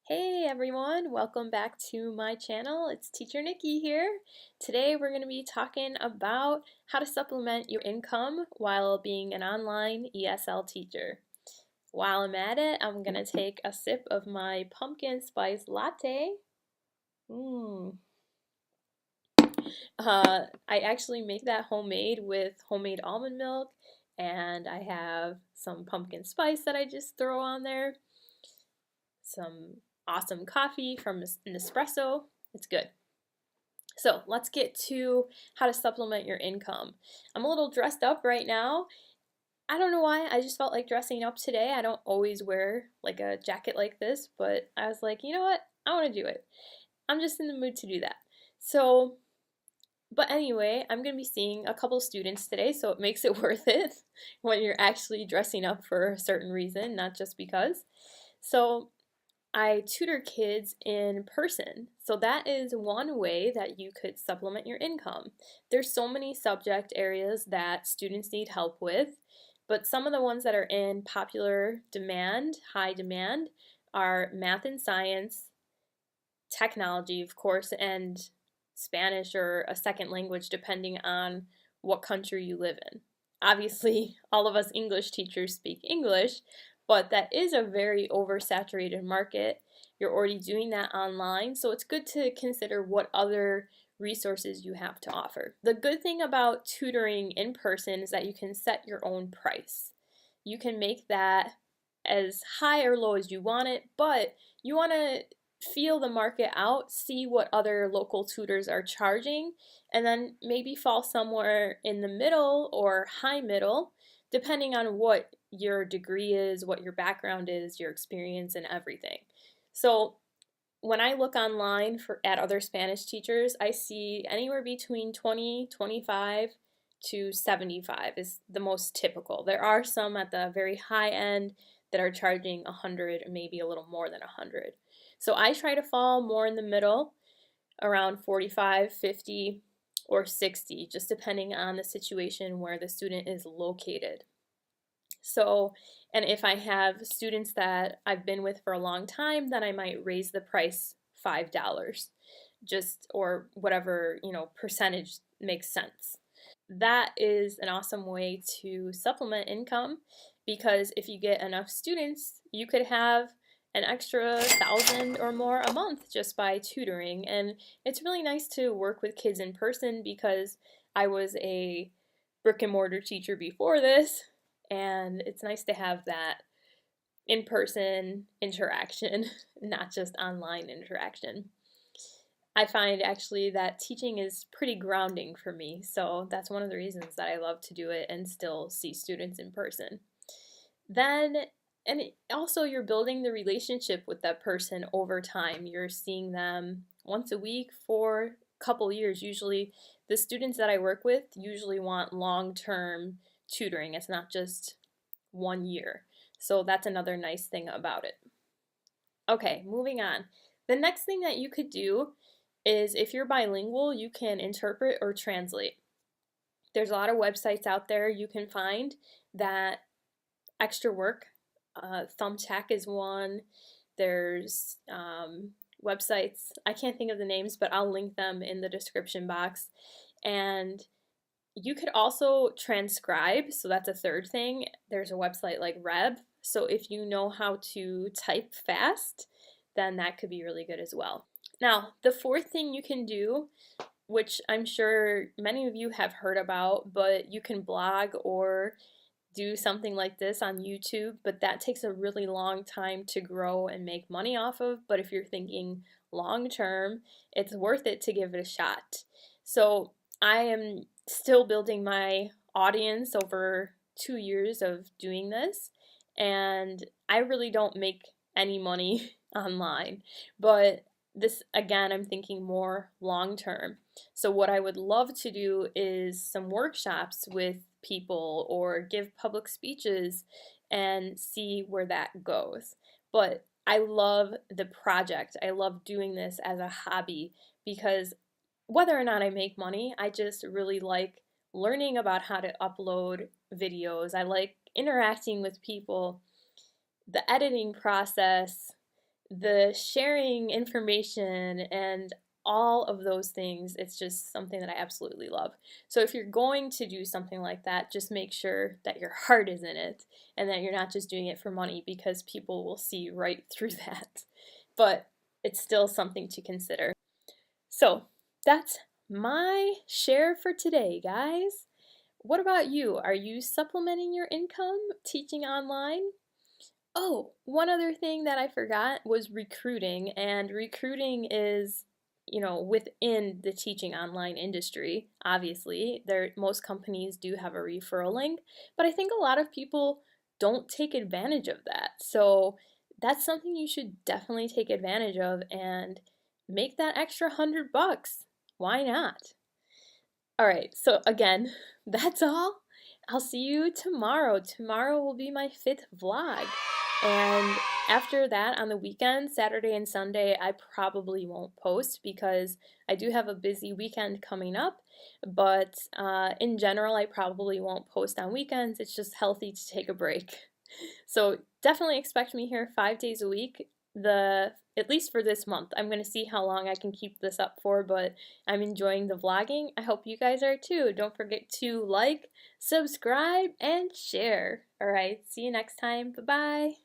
Hey everyone, welcome back to my channel. It's Teacher Nikki here. Today we're going to be talking about how to supplement your income while being an online ESL teacher. While I'm at it, I'm going to take a sip of my pumpkin spice latte. I actually make that homemade with homemade almond milk, and I have some pumpkin spice that I just throw on there. Some awesome coffee from Nespresso. It's good. So let's get to how to supplement your income. I'm a little dressed up right now. I don't know why, I just felt like dressing up today. I don't always wear like a jacket like this, but I was like, you know what? I want to do it. I'm just in the mood to do that. But anyway, I'm going to be seeing a couple students today, so it makes it worth it when you're actually dressing up for a certain reason, not just because. So I tutor kids in person. So that is one way that you could supplement your income. There's so many subject areas that students need help with, but some of the ones that are in popular demand, high demand, are math and science, technology, of course, and Spanish or a second language depending on what country you live in. Obviously, all of us English teachers speak English, but that is a very oversaturated market. You're already doing that online, so it's good to consider what other resources you have to offer. The good thing about tutoring in person is that you can set your own price. You can make that as high or low as you want it, but you want to feel the market out, see what other local tutors are charging, and then maybe fall somewhere in the middle or high middle, depending on what your degree is, what your background is, your experience, and everything. So when I look online at other Spanish teachers, I see anywhere between 20, 25 to 75 is the most typical. There are some at the very high end that are charging 100, maybe a little more than 100. So I try to fall more in the middle, around 45, 50, or 60, just depending on the situation where the student is located. So, and if I have students that I've been with for a long time, then I might raise the price $5, just or whatever, percentage makes sense. That is an awesome way to supplement income because if you get enough students, you could have an extra 1,000 or more a month just by tutoring. And it's really nice to work with kids in person because I was a brick and mortar teacher before this, and it's nice to have that in-person interaction, not just online interaction. I find actually that teaching is pretty grounding for me, so that's one of the reasons that I love to do it and still see students in person. Then, and also you're building the relationship with that person over time. You're seeing them once a week for a couple years. Usually the students that I work with usually want long-term tutoring. It's not just 1 year. So that's another nice thing about it. Okay, moving on. The next thing that you could do is if you're bilingual, you can interpret or translate. There's a lot of websites out there you can find that extra work. Thumbtack is one. There's websites, I can't think of the names, but I'll link them in the description box. And you could also transcribe, so that's a third thing. There's a website like Reb, so if you know how to type fast, then that could be really good as well. Now, the fourth thing you can do, which I'm sure many of you have heard about, but you can blog or do something like this on YouTube, but that takes a really long time to grow and make money off of. But if you're thinking long term, it's worth it to give it a shot. So I am still building my audience over 2 years of doing this, and I really don't make any money online, but this, again, I'm thinking more long term. So what I would love to do is some workshops with people or give public speeches and see where that goes. But I love the project. I love doing this as a hobby because whether or not I make money, I just really like learning about how to upload videos. I like interacting with people, the editing process, the sharing information and all of those things, it's just something that I absolutely love. So if you're going to do something like that, just make sure that your heart is in it and that you're not just doing it for money, because people will see right through that. But it's still something to consider. So that's my share for today, guys. What about you? Are you supplementing your income teaching online? Oh, one other thing that I forgot was recruiting, and recruiting is, within the teaching online industry. Obviously, most companies do have a referral link, but I think a lot of people don't take advantage of that. So that's something you should definitely take advantage of and make that extra $100. Why not? All right, so again, that's all. I'll see you tomorrow. Tomorrow will be my 5th vlog. And after that, on the weekend, Saturday and Sunday, I probably won't post because I do have a busy weekend coming up. But in general, I probably won't post on weekends. It's just healthy to take a break. So definitely expect me here 5 days a week, at least for this month. I'm going to see how long I can keep this up for, but I'm enjoying the vlogging. I hope you guys are too. Don't forget to like, subscribe, and share. All right, see you next time. Bye-bye.